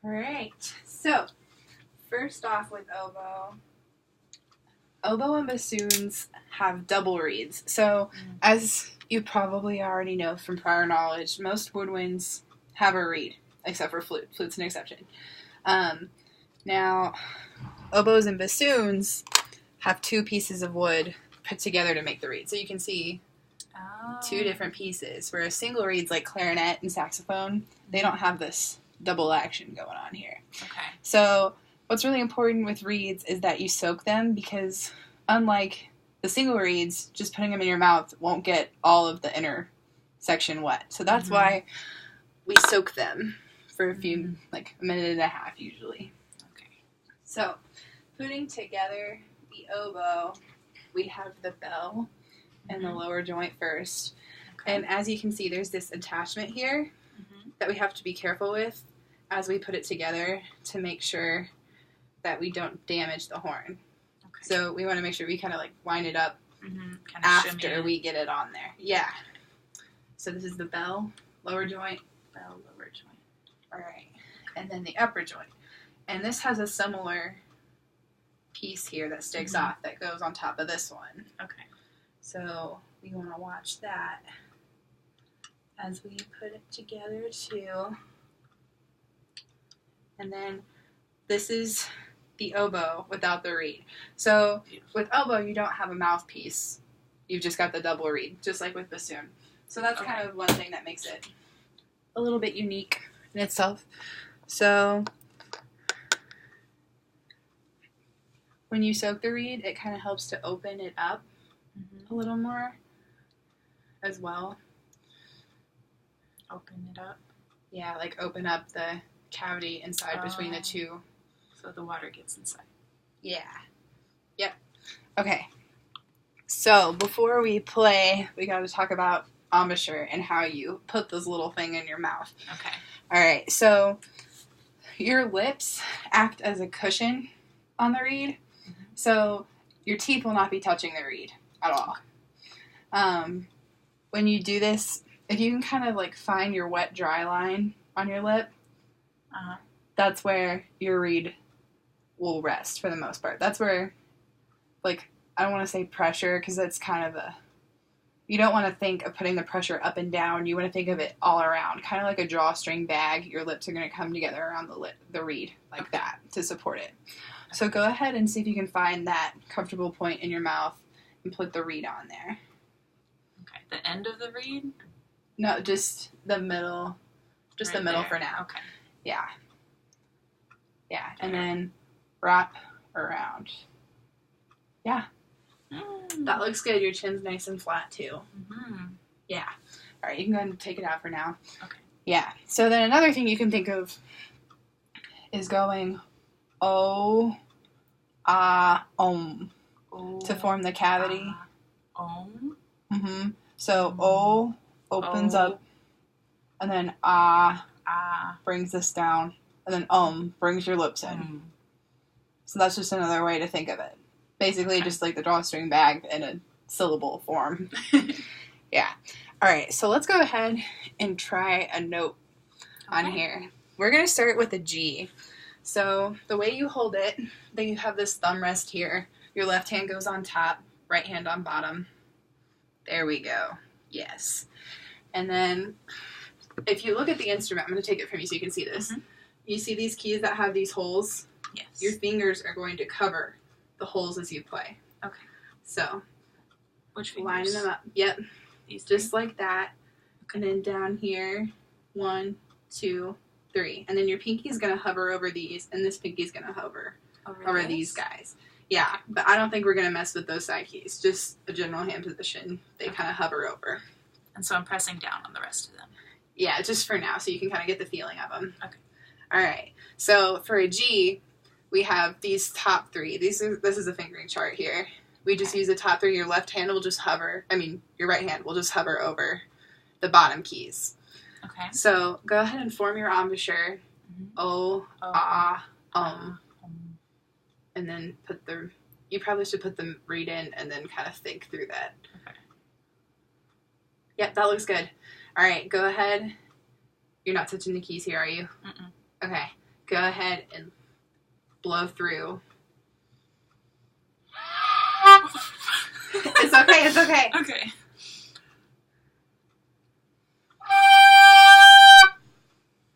Alright, so first off with oboe. Oboe and bassoons have double reeds. So, as you probably already know from prior knowledge, most woodwinds have a reed, except for flute. Flute's an exception. Now, oboes and bassoons have two pieces of wood put together to make the reed. So you can see two different pieces. Whereas single reeds like clarinet and saxophone, they don't have this double action going on here. Okay. So what's really important with reeds is that you soak them, because unlike the single reeds, just putting them in your mouth won't get all of the inner section wet. So that's why we soak them for a few, like a minute and a half usually. Okay. So putting together the oboe, we have the bell and the lower joint first. Okay. And as you can see, there's this attachment here that we have to be careful with as we put it together to make sure that we don't damage the horn. Okay. So we want to make sure we kind of like wind it up Kinda after we get it on there. Yeah. So this is the bell, lower joint. bell, lower joint. All right. And then the upper joint. And this has a similar piece here that sticks off that goes on top of this one. Okay. So we want to watch that as we put it together too. And then this is the oboe without the reed. So with oboe, you don't have a mouthpiece. You've just got the double reed, just like with bassoon. So that's kind of one thing that makes it a little bit unique in itself. So when you soak the reed, it kind of helps to open it up a little more as well. Open it up. Yeah, like open up the cavity inside between the two. So the water gets inside. Yeah. Yep. Okay. So before we play, we got to talk about embouchure and how you put this little thing in your mouth. Okay. All right. So your lips act as a cushion on the reed. So your teeth will not be touching the reed at all. When you do this, if you can kind of like find your wet dry line on your lip, that's where your reed will rest for the most part. That's where, like, I don't want to say pressure, because that's kind of you don't want to think of putting the pressure up and down. You want to think of it all around, kind of like a drawstring bag. Your lips are going to come together around the reed like that to support it. So go ahead and see if you can find that comfortable point in your mouth and put the reed on there. Okay. The end of the reed? No, just the middle. Just Right the middle there. for now. Okay. Yeah. Yeah, and then wrap around. Yeah. That looks good. Your chin's nice and flat, too. Yeah. All right, you can go ahead and take it out for now. Okay. Yeah. So then another thing you can think of is going O, Ah, Om to form the cavity. Om. So O opens up, and then Ah brings this down, and then brings your lips in. So that's just another way to think of it. Basically, just like the drawstring bag in a syllable form. Yeah. All right, so let's go ahead and try a note on here. We're going to start with a G. So the way you hold it, then you have this thumb rest here. Your left hand goes on top, right hand on bottom. There we go. Yes. And then if you look at the instrument, I'm going to take it from you so you can see this. You see these keys that have these holes? Yes. Your fingers are going to cover the holes as you play. Okay. So, Which fingers? lining them up. Yep. These Just like that. And then down here, 1, 2, 3. And then your pinky's going to hover over these, and this pinky's going to hover over these guys. Yeah, but I don't think we're going to mess with those side keys. Just a general hand position. They kind of hover over. And so I'm pressing down on the rest of them. Yeah, just for now, so you can kind of get the feeling of them. Okay. All right. So for a G, we have these top 3. This is a fingering chart here. We just use the top 3. Your left hand will just hover. Your right hand will just hover over the bottom keys. Okay. So go ahead and form your embouchure. O, Ah, and then you probably should put the reed in and then kind of think through that. Okay. Yep, that looks good. All right, go ahead. You're not touching the keys here, are you? Mm-mm. Okay. go ahead and blow through. It's okay, it's okay. Okay.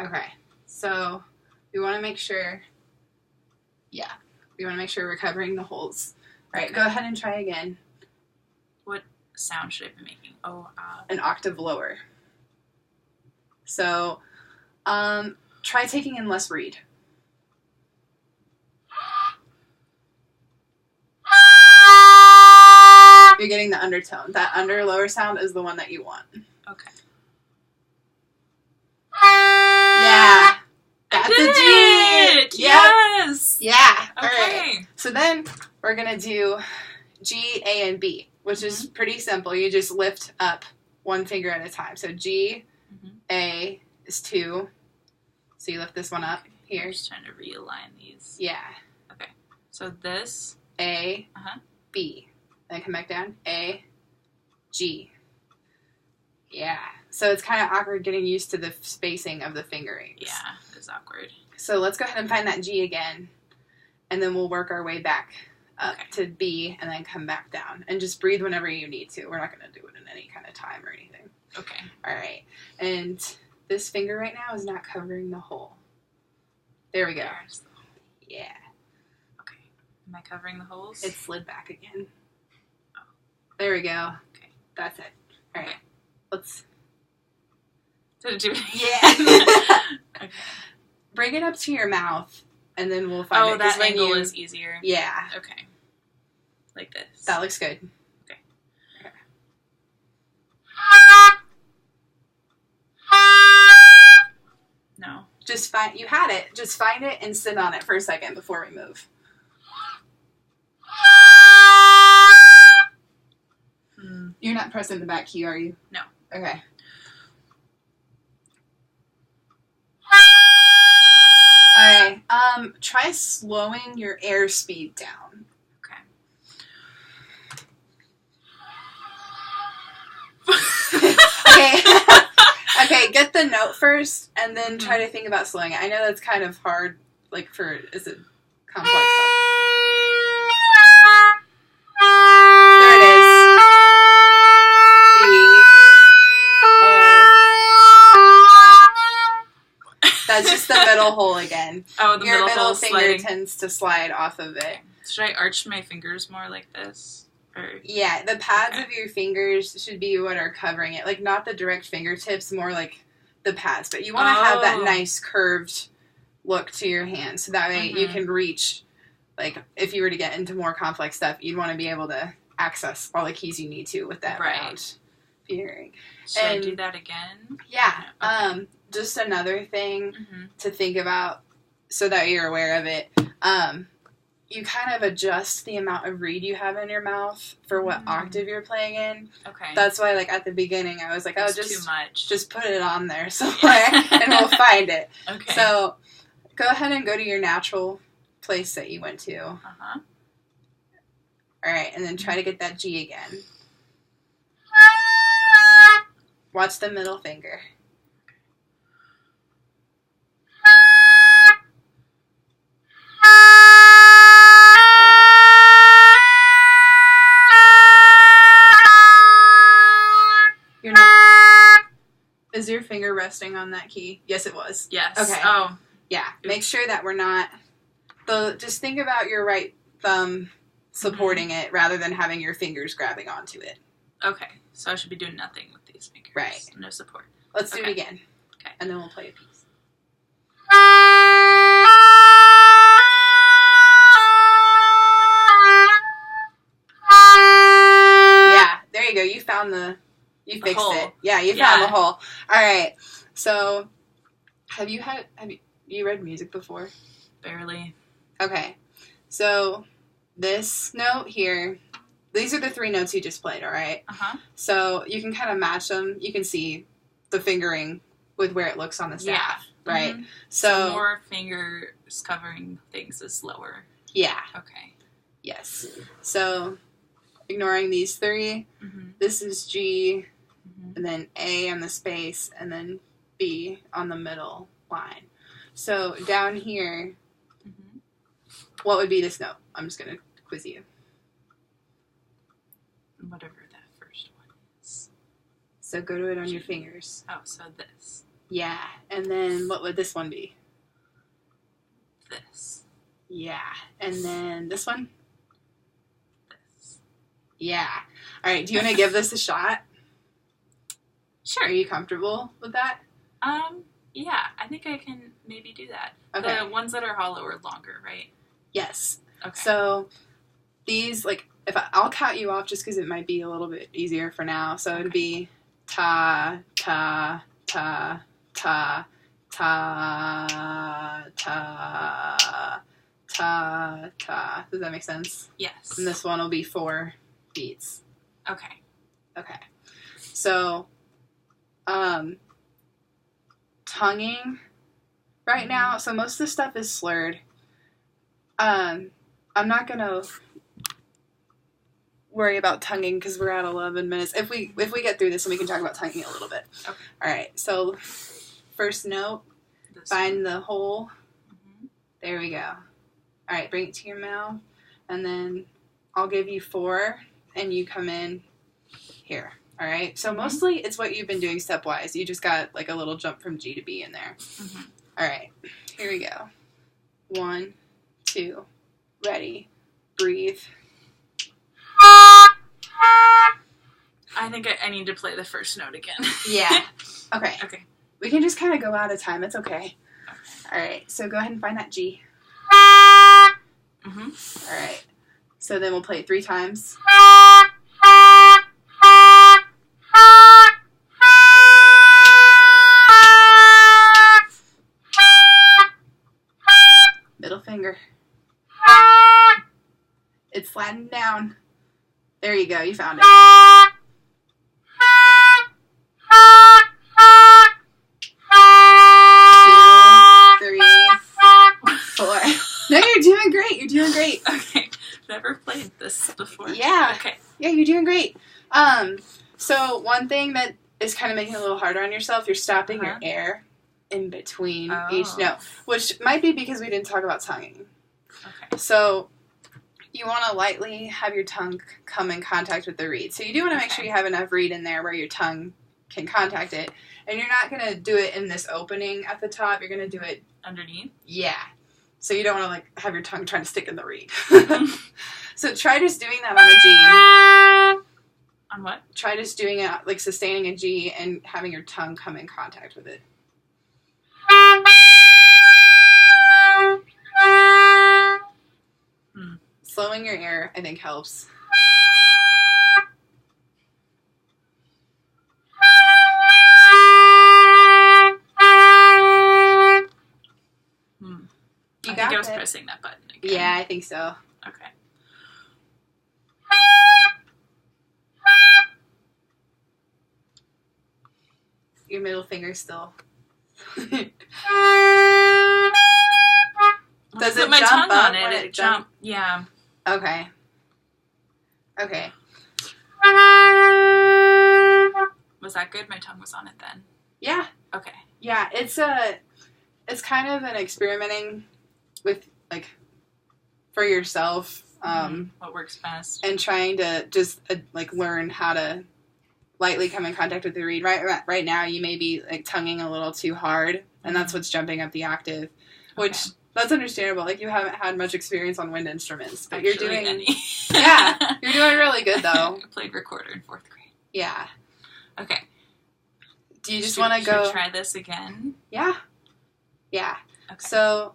Okay, so we want to make sure, we're covering the holes. All right, Okay. go ahead and try again. What sound should I be making? Oh, An octave lower. So, try taking in less reed. You're getting the undertone. That under-lower sound is the one that you want. okay. Yeah. That's I did a G. it! Yep. Yes! Yeah. Okay. All right. So then we're going to do G, A, and B, which is pretty simple. You just lift up one finger at a time. So G, A is 2. So you lift this one up here. I'm just trying to realign these. Yeah. Okay. So this. A, Uh-huh. B. Then come back down. A, G. Yeah. So it's kind of awkward getting used to the spacing of the fingerings. Yeah, it's awkward. So let's go ahead and find that G again. And then we'll work our way back up to B and then come back down. And just breathe whenever you need to. We're not going to do it in any kind of time or anything. Okay. All right. And this finger right now is not covering the hole. There we go. There's the- Yeah. Okay. Am I covering the holes? It slid back again. There we go. Okay. That's it. All right. Okay. Let's... Did it do it? Yeah. Okay. Bring it up to your mouth, and then we'll find it. Oh, that when angle is easier. Yeah. Okay. Like this. That looks good. Okay. No. Just find... You had it. Just find it and sit on it for a second before we move. You're not pressing the back key, are you? No. Okay. Alright, try slowing your airspeed down. Okay. Okay. Okay, get the note first, and then try to think about slowing it. I know that's kind of hard, like, is it complex stuff? There it is. B, A. That's just the middle hole again. Oh, the Your middle hole finger sliding. tends to slide off of it. Should I arch my fingers more like this? Or Yeah, the pads Okay. of your fingers should be what are covering it. Like, not the direct fingertips, more like the pads. But you want to have that Oh. nice curved look to your hand. So that way you can reach, like, if you were to get into more complex stuff, you'd want to be able to access all the keys you need to with that round fingering. should I And- do that again? Yeah. Okay. Just another thing Mm-hmm. to think about so that you're aware of it. You kind of adjust the amount of reed you have in your mouth for what octave you're playing in. Okay. That's why, like, at the beginning, I was like, oh, It's too much. just put it on there somewhere and we'll find it. Okay. So go ahead and go to your natural place that you went to. Uh-huh. All right, and then try to get that G again. Watch the middle finger. You're not... Is your finger resting on that key? Yes, it was. Yes. Okay. Oh. Yeah, make sure that we're not... Just think about your right thumb supporting it rather than having your fingers grabbing onto it. Okay. So I should be doing nothing with these fingers. Right. No support. Let's do it Okay. again. Okay. And then we'll play a piece. Yeah, there you go. You found you fixed hole. it. Yeah, you found Yeah. the hole. All right. So, have you read music before? Barely. Okay. So, this note here, these are the 3 notes you just played, all right? Uh-huh. So, you can kind of match them. You can see the fingering with where it looks on the staff, right? Mhm. So, more fingers covering things is lower. yeah, Okay. yes. So, ignoring these 3, Mm-hmm. this is G, Mm-hmm. and then A on the space, and then B on the middle line. So down here, Mm-hmm. what would be this note? I'm just going to quiz you. Whatever that first one is. So go to it on your fingers. Oh, so this. Yeah. And then what would this one be? This. Yeah. And then this one? This. Yeah. All right. Do you want to give this a shot? Sure. Are you comfortable with that? Yeah, I think I can maybe do that. Okay. The ones that are hollow are longer, right? Yes. Okay. So these, like, I'll count you off just because it might be a little bit easier for now. So it'd be ta, ta, ta, ta, ta, ta, ta, ta. Does that make sense? Yes. And this one will be 4 beats. Okay. Okay. So, tonguing right now. So most of the stuff is slurred. I'm not gonna worry about tonguing because we're at 11 minutes. If we get through this, then we can talk about tonguing a little bit. Okay. All right. So first note, find the hole. Mm-hmm. There we go. All right. Bring it to your mouth, and then I'll give you 4, and you come in here. All right. So mostly it's what you've been doing stepwise. You just got like a little jump from G to B in there. Mm-hmm. All right. Here we go. 1, 2. Ready. Breathe. I think I need to play the first note again. Yeah. Okay. Okay. We can just kind of go out of time. It's okay. All right. So go ahead and find that G. Mm-hmm. All right. So then we'll play it 3 times. Middle finger. It's flattened down. There you go. You found it. 2, 3, 4. No, you're doing great. You're doing great. Okay. Never played this before. Yeah. Okay. Yeah, you're doing great. So one thing that is kind of making it a little harder on yourself, you're stopping your air in between each note, which might be because we didn't talk about tonguing. Okay. So you want to lightly have your tongue come in contact with the reed. So you do want to make sure you have enough reed in there where your tongue can contact it. And you're not going to do it in this opening at the top. You're going to do it underneath. Yeah. So you don't want to like have your tongue trying to stick in the reed. So try just doing that on a G. On what? Try just doing it, like sustaining a G and having your tongue come in contact with it. Slowing your air, I think, helps. I think I was pressing that button again. Yeah, I think so. Okay. Your middle finger's still. Does it put my jump tongue up on it? when It jump. Yeah. Okay. Okay. Was that good? My tongue was on it then. Yeah. Okay. Yeah, it's kind of an experimenting with like for yourself, what works best, and trying to just like learn how to lightly come in contact with the reed. Right now, you may be like tonguing a little too hard, and that's what's jumping up the octave, which that's understandable. Like you haven't had much experience on wind instruments, but you're doing yeah, you're doing really good though. I played recorder in 4th grade. Yeah. Okay. Do you just want to go should we try this again? Yeah. Yeah. Okay. So,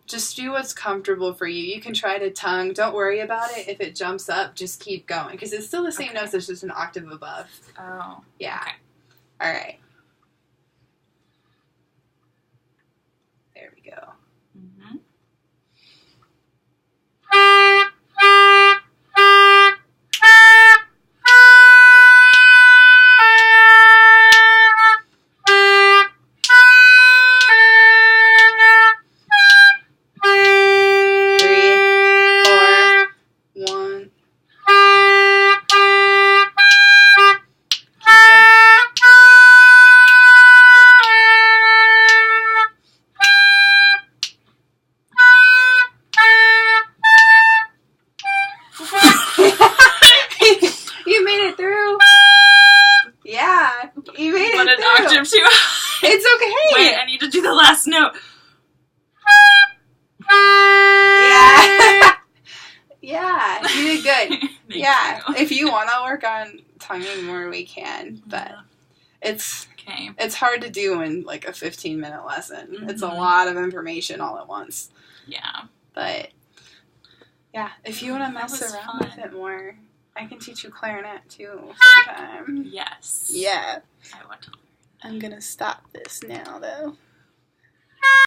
just do what's comfortable for you. You can try to tongue. Don't worry about it. If it jumps up, just keep going. Because it's still the same notes. It's just an octave above. Oh. Yeah. Okay. All right. There we go. Mm-hmm. got an octave too high. It's okay. Wait, I need to do the last note. Yeah. Yeah, you did good. Thank you. If you want to work on tonguing more, we can. But it's hard to do in like a 15-minute lesson. Mm-hmm. It's a lot of information all at once. Yeah. But yeah, if you want to mess around with it more, I can teach you clarinet too sometime. Yes. Yeah. I want to learn. I'm gonna stop this now though.